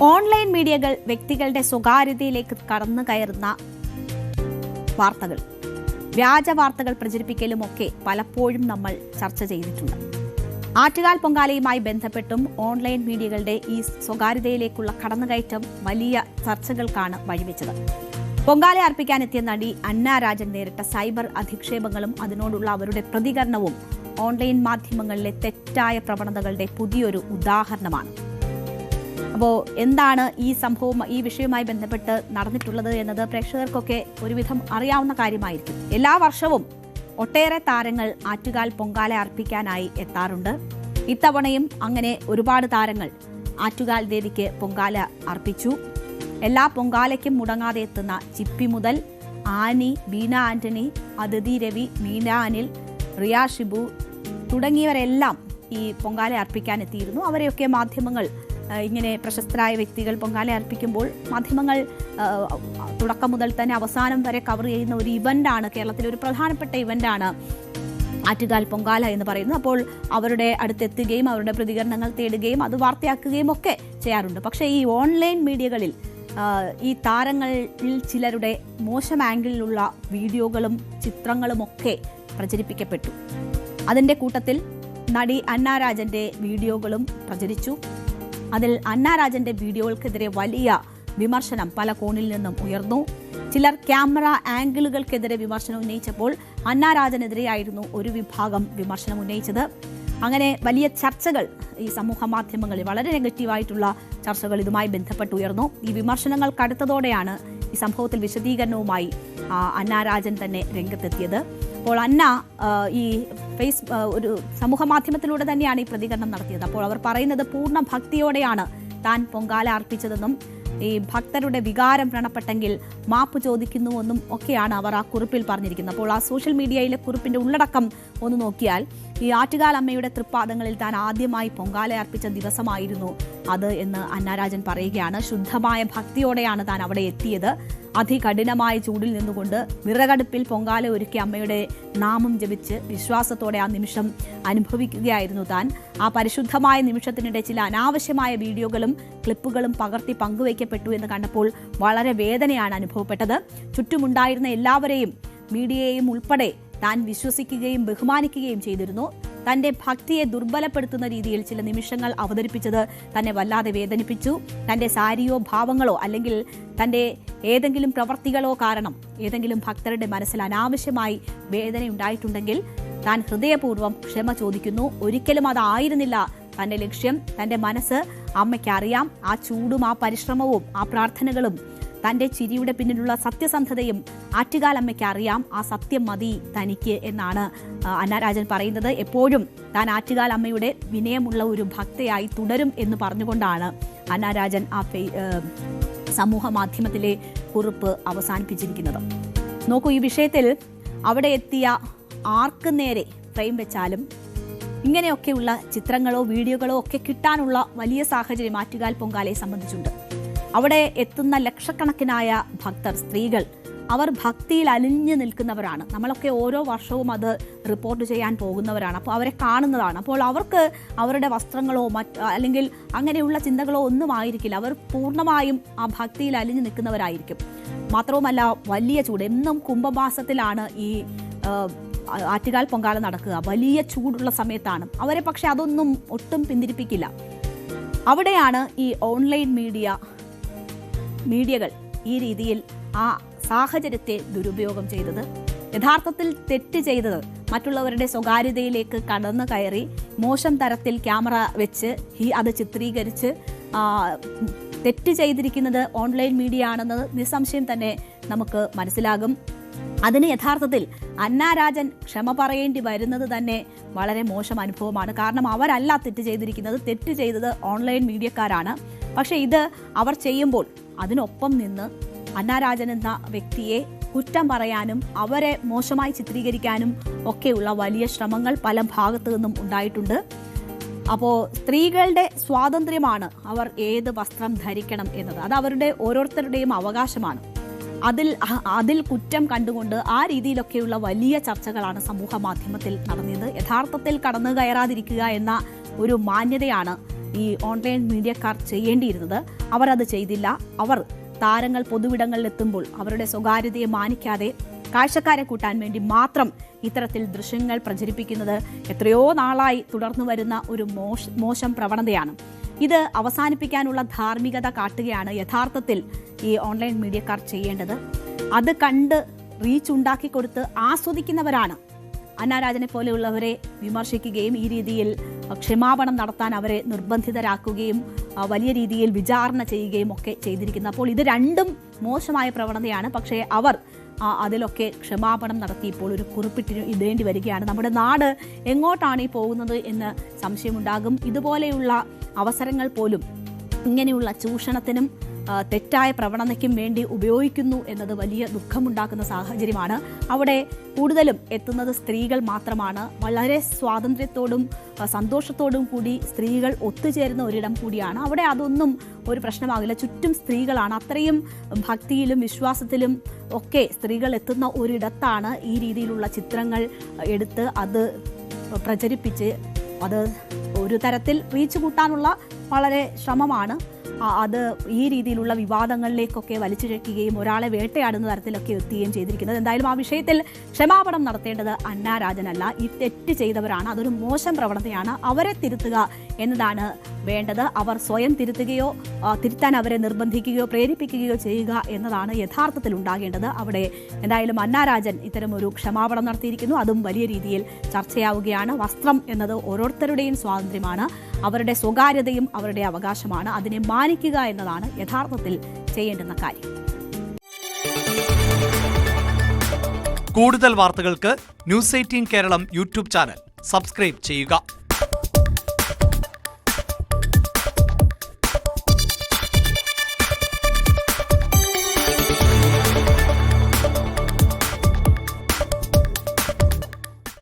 Online മീഡിയകൾ വ്യക്തികളുടെ സ്വകാര്യതയിലേക്ക് കടന്നു കയറുന്ന വാർത്തകൾ, വ്യാജ വാർത്തകൾ പ്രചരിപ്പിക്കലുമൊക്കെ പലപ്പോഴും നമ്മൾ ചർച്ച ചെയ്തിട്ടുണ്ട്. ആറ്റുകാൽ പൊങ്കാലയുമായി ബന്ധപ്പെട്ടും ഓൺലൈൻ മീഡിയകളുടെ ഈ സ്വകാര്യതയിലേക്കുള്ള കടന്നുകയറ്റം വലിയ ചർച്ചകൾക്കാണ് വഴിവെച്ചത്. പൊങ്കാല അർപ്പിക്കാനെത്തിയ നടി അന്ന രാജൻ നേരിട്ട സൈബർ അധിക്ഷേപങ്ങളും അതിനോടുള്ള അവരുടെ പ്രതികരണവും ഓൺലൈൻ മാധ്യമങ്ങളിലെ തെറ്റായ പ്രവണതകളുടെ പുതിയൊരു ഉദാഹരണമാണ്. അപ്പോൾ എന്താണ് ഈ സംഭവം, ഈ വിഷയവുമായി ബന്ധപ്പെട്ട് നടന്നിട്ടുള്ളത് എന്നത് പ്രേക്ഷകർക്കൊക്കെ ഒരുവിധം അറിയാവുന്ന കാര്യമായിരിക്കും. എല്ലാ വർഷവും ഒട്ടേറെ താരങ്ങൾ ആറ്റുകാൽ പൊങ്കാല അർപ്പിക്കാനായി എത്താറുണ്ട്. ഇത്തവണയും അങ്ങനെ ഒരുപാട് താരങ്ങൾ ആറ്റുകാൽ ദേവിക്ക് പൊങ്കാല അർപ്പിച്ചു. എല്ലാ പൊങ്കാലയ്ക്കും മുടങ്ങാതെ എത്തുന്ന ചിപ്പി മുതൽ ആനി, ബീന ആന്റണി, അതിഥി രവി, മീന അനിൽ, റിയ ഷിബു തുടങ്ങിയവരെല്ലാം ഈ പൊങ്കാല അർപ്പിക്കാൻ എത്തിയിരുന്നു. അവരെയൊക്കെ മാധ്യമങ്ങൾ, ഇങ്ങനെ പ്രശസ്തരായ വ്യക്തികൾ പൊങ്കാല അർപ്പിക്കുമ്പോൾ മാധ്യമങ്ങൾ തുടക്കം മുതൽ തന്നെ അവസാനം വരെ കവർ ചെയ്യുന്ന ഒരു ഇവന്റാണ്, കേരളത്തിലെ ഒരു പ്രധാനപ്പെട്ട ഇവന്റാണ് ആറ്റുകാൽ പൊങ്കാല എന്ന് പറയുന്നത്. അപ്പോൾ അവരുടെ അടുത്തെത്തുകയും അവരുടെ പ്രതികരണങ്ങൾ തേടുകയും അത് വാർത്തയാക്കുകയും ഒക്കെ ചെയ്യാറുണ്ട്. പക്ഷേ ഈ ഓൺലൈൻ മീഡിയകളിൽ ഈ താരങ്ങളിൽ ചിലരുടെ മോശം ആംഗിളിലുള്ള വീഡിയോകളും ചിത്രങ്ങളുമൊക്കെ പ്രചരിപ്പിക്കപ്പെട്ടു. അതിൻ്റെ കൂട്ടത്തിൽ നടി അന്ന രാജന്റെ വീഡിയോകളും പ്രചരിച്ചു. അതിൽ അന്ന രാജന്റെ വീഡിയോകൾക്കെതിരെ വലിയ വിമർശനം പല കോണിൽ നിന്നും ഉയർന്നു. ചിലർ ക്യാമറ ആംഗിളുകൾക്കെതിരെ വിമർശനം ഉന്നയിച്ചപ്പോൾ അന്ന രാജനെതിരെയായിരുന്നു ഒരു വിഭാഗം വിമർശനം ഉന്നയിച്ചത്. അങ്ങനെ വലിയ ചർച്ചകൾ ഈ സമൂഹ മാധ്യമങ്ങളിൽ, വളരെ നെഗറ്റീവായിട്ടുള്ള ചർച്ചകൾ ഇതുമായി ബന്ധപ്പെട്ട് ഉയർന്നു. ഈ വിമർശനങ്ങൾ കടുത്തതോടെയാണ് ഈ സംഭവത്തിൽ വിശദീകരണവുമായി അന്ന രാജൻ തന്നെ രംഗത്തെത്തിയത്. അപ്പോൾ അന്ന ഈ ഒരു സമൂഹ മാധ്യമത്തിലൂടെ തന്നെയാണ് ഈ പ്രതികരണം നടത്തിയത്. അപ്പോൾ അവർ പറയുന്നത് പൂർണ്ണ ഭക്തിയോടെയാണ് താൻ പൊങ്കാല അർപ്പിച്ചതെന്നും ഈ ഭക്തരുടെ വികാരം വ്രണപ്പെട്ടെങ്കിൽ മാപ്പ് ചോദിക്കുന്നുവെന്നും ഒക്കെയാണ് അവർ ആ കുറിപ്പിൽ പറഞ്ഞിരിക്കുന്നത്. അപ്പോൾ ആ സോഷ്യൽ മീഡിയയിലെ കുറിപ്പിന്റെ ഉള്ളടക്കം ഒന്ന് നോക്കിയാൽ ഈ ആറ്റുകാൽ അമ്മയുടെ തൃപ്പാദങ്ങളിൽ താൻ ആദ്യമായി പൊങ്കാല അർപ്പിച്ച ദിവസമായിരുന്നു അത് എന്ന് അന്ന രാജൻ പറയുകയാണ്. ശുദ്ധമായ ഭക്തിയോടെയാണ് താൻ അവിടെ എത്തിയത്. അതികഠിനമായ ചൂടിൽ നിന്നുകൊണ്ട് വിറകടുപ്പിൽ പൊങ്കാല ഒരുക്കി അമ്മയുടെ നാമം ജപിച്ച് വിശ്വാസത്തോടെ ആ നിമിഷം അനുഭവിക്കുകയായിരുന്നു താൻ. ആ പരിശുദ്ധമായ നിമിഷത്തിനിടെ ചില അനാവശ്യമായ വീഡിയോകളും ക്ലിപ്പുകളും പകർത്തി പങ്കുവയ്ക്കപ്പെട്ടു എന്ന് കണ്ടപ്പോൾ വളരെ വേദനയാണ് അനുഭവപ്പെട്ടത്. ചുറ്റുമുണ്ടായിരുന്ന എല്ലാവരെയും, മീഡിയയെയും ഉൾപ്പെടെ താൻ വിശ്വസിക്കുകയും ബഹുമാനിക്കുകയും ചെയ്തിരുന്നു. തന്റെ ഭക്തിയെ ദുർബലപ്പെടുത്തുന്ന രീതിയിൽ ചില നിമിഷങ്ങൾ അവതരിപ്പിച്ചത് തന്നെ വല്ലാതെ വേദനിപ്പിച്ചു. തന്റെ സാരിയോ ഭാവങ്ങളോ അല്ലെങ്കിൽ തന്റെ ഏതെങ്കിലും പ്രവർത്തികളോ കാരണം ഏതെങ്കിലും ഭക്തരുടെ മനസ്സിൽ അനാവശ്യമായി വേദനയുണ്ടായിട്ടുണ്ടെങ്കിൽ താൻ ഹൃദയപൂർവ്വം ക്ഷമ ചോദിക്കുന്നു. ഒരിക്കലും അതായിരുന്നില്ല തന്റെ ലക്ഷ്യം. തന്റെ മനസ്സ് അമ്മയ്ക്കറിയാം. ആ ചൂടും ആ പരിശ്രമവും ആ പ്രാർത്ഥനകളും തന്റെ ചിരിയുടെ പിന്നിലുള്ള സത്യസന്ധതയും ആറ്റുകാൽ അമ്മയ്ക്ക് അറിയാം. ആ സത്യം മതി തനിക്ക് എന്നാണ് അന്ന രാജൻ പറയുന്നത്. എപ്പോഴും താൻ ആറ്റുകാൽ അമ്മയുടെ വിനയമുള്ള ഒരു ഭക്തയായി തുടരും എന്ന് പറഞ്ഞുകൊണ്ടാണ് അന്ന രാജൻ ആ സമൂഹ മാധ്യമത്തിലെ കുറിപ്പ് അവസാനിപ്പിച്ചിരിക്കുന്നത്. നോക്കൂ, ഈ വിഷയത്തിൽ അവിടെ എത്തിയ ആർക്ക് നേരെ ഫ്രെയിം വെച്ചാലും ഇങ്ങനെയൊക്കെയുള്ള ചിത്രങ്ങളോ വീഡിയോകളോ ഒക്കെ കിട്ടാനുള്ള വലിയ സാഹചര്യം ആറ്റുകാൽ പൊങ്കാലയെ സംബന്ധിച്ചുണ്ട്. അവിടെ എത്തുന്ന ലക്ഷക്കണക്കിനായ ഭക്തർ, സ്ത്രീകൾ, അവർ ഭക്തിയിൽ അലിഞ്ഞു നിൽക്കുന്നവരാണ്. നമ്മളൊക്കെ ഓരോ വർഷവും അത് റിപ്പോർട്ട് ചെയ്യാൻ പോകുന്നവരാണ്. അപ്പോൾ അവരെ കാണുന്നതാണ്. അപ്പോൾ അവർക്ക് അവരുടെ വസ്ത്രങ്ങളോ അല്ലെങ്കിൽ അങ്ങനെയുള്ള ചിന്തകളോ ഒന്നും ആയിരിക്കില്ല. അവർ പൂർണ്ണമായും ആ ഭക്തിയിൽ അലിഞ്ഞു നിൽക്കുന്നവരായിരിക്കും. മാത്രവുമല്ല, വലിയ ചൂട്, എന്നും കുംഭമാസത്തിലാണ് ഈ ആറ്റുകാൽ പൊങ്കാല നടക്കുക. വലിയ ചൂടുള്ള സമയത്താണ് അവരെ. പക്ഷെ അതൊന്നും ഒട്ടും പിന്തിരിപ്പിക്കില്ല. അവിടെയാണ് ഈ ഓൺലൈൻ മീഡിയകൾ ഈ രീതിയിൽ ആ സാഹചര്യത്തെ ദുരുപയോഗം ചെയ്തത്. യഥാർത്ഥത്തിൽ തെറ്റ് ചെയ്തത് മറ്റുള്ളവരുടെ സ്വകാര്യതയിലേക്ക് കടന്നു കയറി മോശം തരത്തിൽ ക്യാമറ വെച്ച് അത് ചിത്രീകരിച്ച് തെറ്റ് ചെയ്തിരിക്കുന്നത് ഓൺലൈൻ മീഡിയ ആണെന്നത് നിസ്സംശയം തന്നെ നമുക്ക് മനസ്സിലാകും. അതിന് യഥാർത്ഥത്തിൽ അന്ന രാജൻ ക്ഷമ പറയേണ്ടി വരുന്നത് തന്നെ വളരെ മോശം അനുഭവമാണ്. കാരണം അവരല്ല തെറ്റ് ചെയ്തിരിക്കുന്നത്, തെറ്റ് ചെയ്തത് ഓൺലൈൻ മീഡിയക്കാരാണ്. പക്ഷേ ഇത് അവർ ചെയ്യുമ്പോൾ അതിനൊപ്പം നിന്ന് അന്ന രാജൻ എന്ന വ്യക്തിയെ കുറ്റം പറയാനും അവരെ മോശമായി ചിത്രീകരിക്കാനും ഒക്കെയുള്ള വലിയ ശ്രമങ്ങൾ പല ഭാഗത്തു നിന്നും ഉണ്ടായിട്ടുണ്ട്. അപ്പോൾ സ്ത്രീകളുടെ സ്വാതന്ത്ര്യമാണ് അവർ ഏത് വസ്ത്രം ധരിക്കണം എന്നത്. അത് അവരുടെ ഓരോരുത്തരുടെയും അവകാശമാണ്. അതിൽ കുറ്റം കണ്ടുകൊണ്ട് ആ രീതിയിലൊക്കെയുള്ള വലിയ ചർച്ചകളാണ് സമൂഹ മാധ്യമത്തിൽ നടന്നത്. യഥാർത്ഥത്തിൽ കടന്നു കയറാതിരിക്കുക എന്ന ഒരു മാന്യതയാണ് ഈ ഓൺലൈൻ മീഡിയക്കാർ ചെയ്യേണ്ടിയിരുന്നത്. അവർ അത് ചെയ്തില്ല. അവർ താരങ്ങൾ പൊതുവിടങ്ങളിലെത്തുമ്പോൾ അവരുടെ സ്വകാര്യതയെ മാനിക്കാതെ കാഴ്ചക്കാരെ കൂട്ടാൻ വേണ്ടി മാത്രം ഇത്തരത്തിൽ ദൃശ്യങ്ങൾ പ്രചരിപ്പിക്കുന്നത് എത്രയോ നാളായി തുടർന്നു വരുന്ന ഒരു മോശം പ്രവണതയാണ്. ഇത് അവസാനിപ്പിക്കാനുള്ള ധാർമ്മികത കാട്ടുകയാണ് യഥാർത്ഥത്തിൽ ഈ ഓൺലൈൻ മീഡിയക്കാർ ചെയ്യേണ്ടത്. അത് കണ്ട് റീച്ച് ഉണ്ടാക്കി കൊടുത്ത് ആസ്വദിക്കുന്നവരാണ് അന്ന രാജനെ പോലെയുള്ളവരെ വിമർശിക്കുകയും ഈ രീതിയിൽ ക്ഷമാപണം നടത്താൻ അവരെ നിർബന്ധിതരാക്കുകയും വലിയ രീതിയിൽ വിചാരണ ചെയ്യുകയും ഒക്കെ ചെയ്തിരിക്കുന്നത്. അപ്പോൾ ഇത് രണ്ടും മോശമായ പ്രവണതയാണ്. പക്ഷേ അവർ അതിലൊക്കെ ക്ഷമാപണം നടത്തി ഇപ്പോൾ ഒരു കുറിപ്പിട്ട് ഇടേണ്ടി വരികയാണ്. നമ്മുടെ നാട് എങ്ങോട്ടാണ് ഈ പോകുന്നത് എന്ന് സംശയമുണ്ടാകും. ഇതുപോലെയുള്ള അവസരങ്ങൾ പോലും ഇങ്ങനെയുള്ള ചൂഷണത്തിനും തെറ്റായ പ്രവണതയ്ക്കും വേണ്ടി ഉപയോഗിക്കുന്നു എന്നത് വലിയ ദുഃഖമുണ്ടാക്കുന്ന സാഹചര്യമാണ്. അവിടെ കൂടുതലും എത്തുന്നത് സ്ത്രീകൾ മാത്രമാണ്. വളരെ സ്വാതന്ത്ര്യത്തോടും സന്തോഷത്തോടും കൂടി സ്ത്രീകൾ ഒത്തുചേരുന്ന ഒരിടം കൂടിയാണ്. അവിടെ അതൊന്നും ഒരു പ്രശ്നമാകില്ല. ചുറ്റും സ്ത്രീകളാണ്. അത്രയും ഭക്തിയിലും വിശ്വാസത്തിലും ഒക്കെ സ്ത്രീകൾ എത്തുന്ന ഒരിടത്താണ് ഈ രീതിയിലുള്ള ചിത്രങ്ങൾ എടുത്ത് അത് പ്രചരിപ്പിച്ച് അത് ഒരു തരത്തിൽ റീച്ച് കൂട്ടാനുള്ള വളരെ ശ്രമമാണ്. അത് ഈ രീതിയിലുള്ള വിവാദങ്ങളിലേക്കൊക്കെ വലിച്ചിഴക്കുകയും ഒരാളെ വേട്ടയാടുന്ന തരത്തിലൊക്കെ എത്തുകയും ചെയ്തിരിക്കുന്നത്. എന്തായാലും ആ വിഷയത്തിൽ ക്ഷമാപണം നടത്തേണ്ടത് അന്ന രാജനല്ല, ഈ തെറ്റ് ചെയ്തവരാണ്. അതൊരു മോശം പ്രവണതയാണ്. അവരെ തിരുത്തുക എന്നതാണ് വേണ്ടത്. അവർ സ്വയം തിരുത്തുകയോ തിരുത്താൻ അവരെ നിർബന്ധിക്കുകയോ പ്രേരിപ്പിക്കുകയോ ചെയ്യുക എന്നതാണ് യഥാർത്ഥത്തിൽ ഉണ്ടാകേണ്ടത്. അവിടെ എന്തായാലും അന്ന രാജൻ ഇത്തരം ഒരു ക്ഷമാപണം നടത്തിയിരിക്കുന്നു. അതും വലിയ രീതിയിൽ ചർച്ചയാവുകയാണ്. വസ്ത്രം എന്നത് ഓരോരുത്തരുടെയും സ്വാതന്ത്ര്യമാണ്. അവരുടെ സ്വകാര്യതയും അവരുടെ അവകാശമാണ്. അതിനെ മാനിക്കുക എന്നതാണ് യഥാർത്ഥത്തിൽ ചെയ്യേണ്ടുന്ന കാര്യം. കൂടുതൽ വാർത്തകൾക്ക് news 18 Keralam YouTube channel subscribe ചെയ്യുക.